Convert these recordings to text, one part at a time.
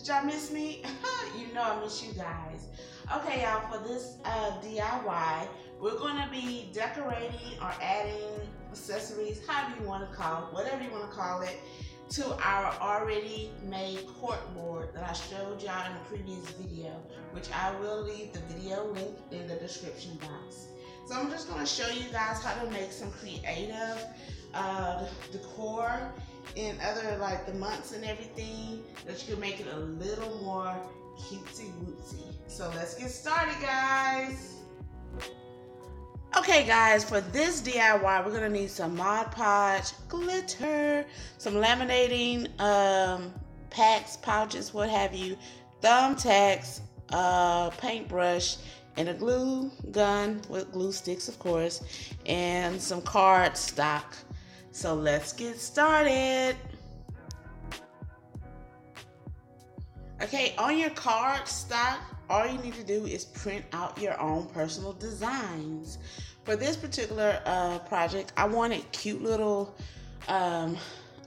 Did y'all miss me? You know I miss you guys. Okay, y'all, for this DIY, we're going to be decorating or adding accessories, however you want to call it, whatever you want to call it, to our already made cork board that I showed y'all in the previous video, which I will leave the video link in the description box. So I'm just going to show you guys how to make some creative decor in other, like the months and everything, that you can make it a little more cutesy wootsy. So let's get started, guys. Okay guys, for this DIY, we're gonna need some Mod Podge, glitter, some laminating packs, pouches, what have you, thumbtacks, paintbrush, and a glue gun with glue sticks, of course, and some card stock. So let's get started. Okay, on your card stock, all you need to do is print out your own personal designs. For this particular project, I wanted cute little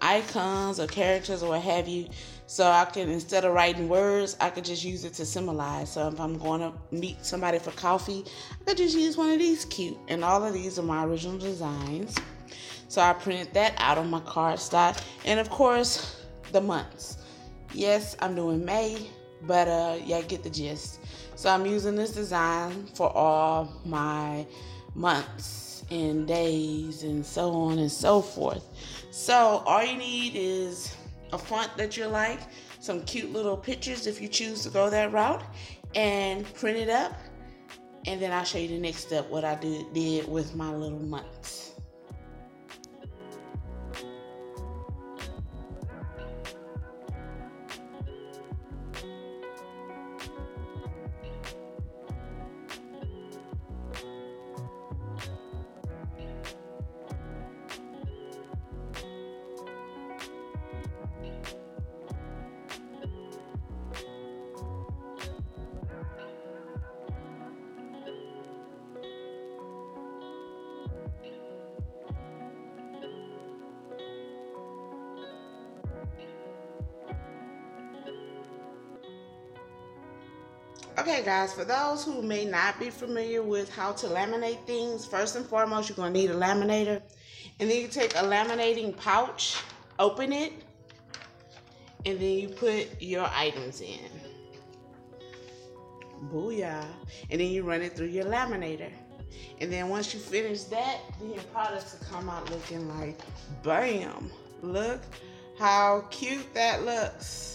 icons or characters or what have you, so I can, instead of writing words, I could just use it to symbolize. So if I'm going to meet somebody for coffee, I could just use one of these cute. And all of these are my original designs. So I printed that out on my cardstock. And of course, the months. Yes, I'm doing May, but yeah, get the gist. So I'm using this design for all my months and days and so on and so forth. So all you need is a font that you like, some cute little pictures if you choose to go that route, and print it up. And then I'll show you the next step, what I did with my little months. Okay guys, for those who may not be familiar with how to laminate things, first and foremost, you're going to need a laminator. And then you take a laminating pouch, open it, and then you put your items in. Booyah. And then you run it through your laminator. And then once you finish that, then your products will come out looking like, bam! Look how cute that looks.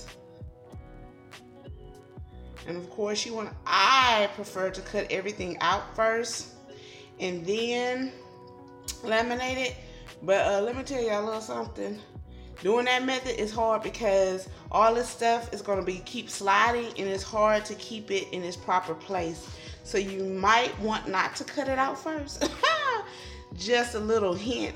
And of course, I prefer to cut everything out first and then laminate it. But let me tell y'all a little something. Doing that method is hard because all this stuff is going to keep sliding, and it's hard to keep it in its proper place. So you might want not to cut it out first. Just a little hint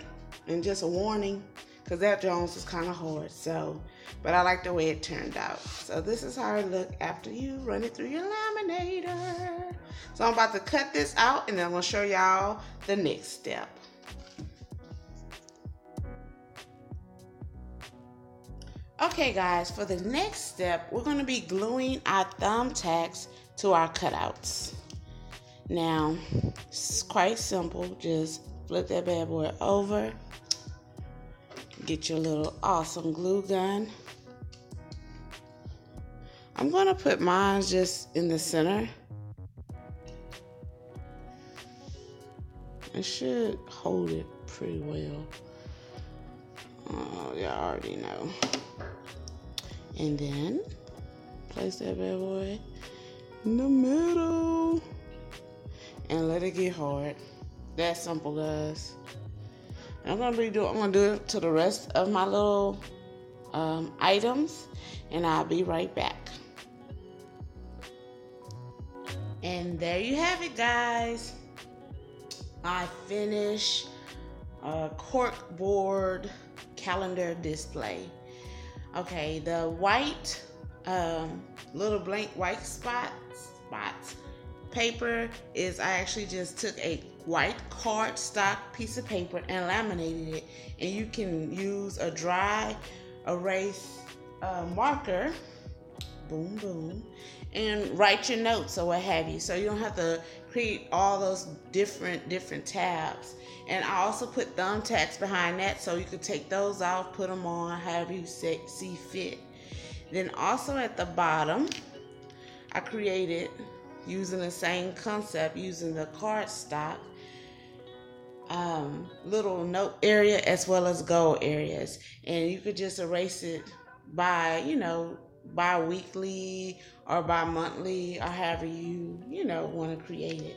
and just a warning, because that Jones is kind of hard. So, but I like the way it turned out. So this is how it looked after you run it through your laminator. So I'm about to cut this out, and then I'm going to show y'all the next step. Okay guys, for the next step, we're going to be gluing our thumbtacks to our cutouts. Now, it's quite simple. Just flip that bad boy over. Get your little awesome glue gun. I'm going to put mine just in the center. It should hold it pretty well. Oh, y'all already know. And then place that bad boy in the middle and let it get hard. That simple, guys. I'm gonna do it to the rest of my little items, and I'll be right back. And there you have it, guys. I finished a cork board calendar display. Okay, the white little blank white spots paper is, I actually just took a white cardstock piece of paper and laminated it, and you can use a dry erase marker boom, boom, and write your notes or what have you. So you don't have to create all those different tabs. And I also put thumbtacks behind that so you could take those off, put them on, however you see fit. Then also at the bottom, I created, using the same concept, using the cardstock, little note area as well as goal areas. And you could just erase it by, bi-weekly or bi-monthly, or however you want to create it.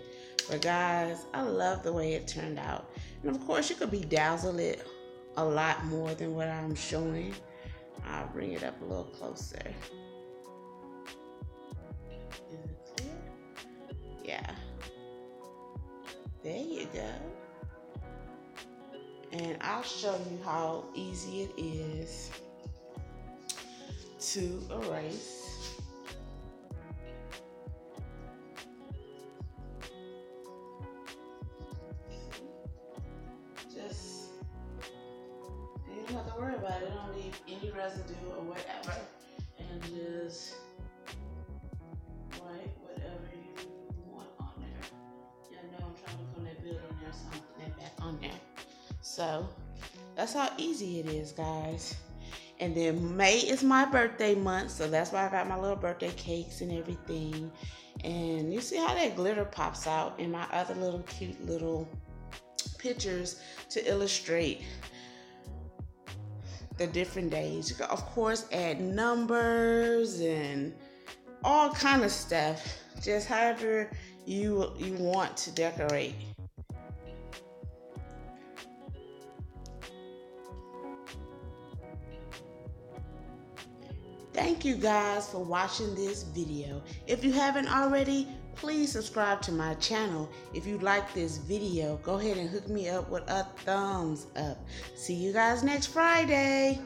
But guys, I love the way it turned out. And of course, you could bedazzle it a lot more than what I'm showing. I'll bring it up a little closer. Is it clear? Yeah. There you go. And I'll show you how easy it is to erase. You don't have to worry about it. Don't leave any residue or whatever. And just write whatever you want on there. Yeah, I know I'm trying to put that building there, so I'm putting that back on there. So that's how easy it is, guys. And then May is my birthday month, so that's why I got my little birthday cakes and everything. And you see how that glitter pops out in my other little cute little pictures to illustrate the different days. You can, of course, add numbers and all kind of stuff, just however you want to decorate. Thank you guys for watching this video. If you haven't already, please subscribe to my channel. If you like this video, go ahead and hook me up with a thumbs up. See you guys next Friday.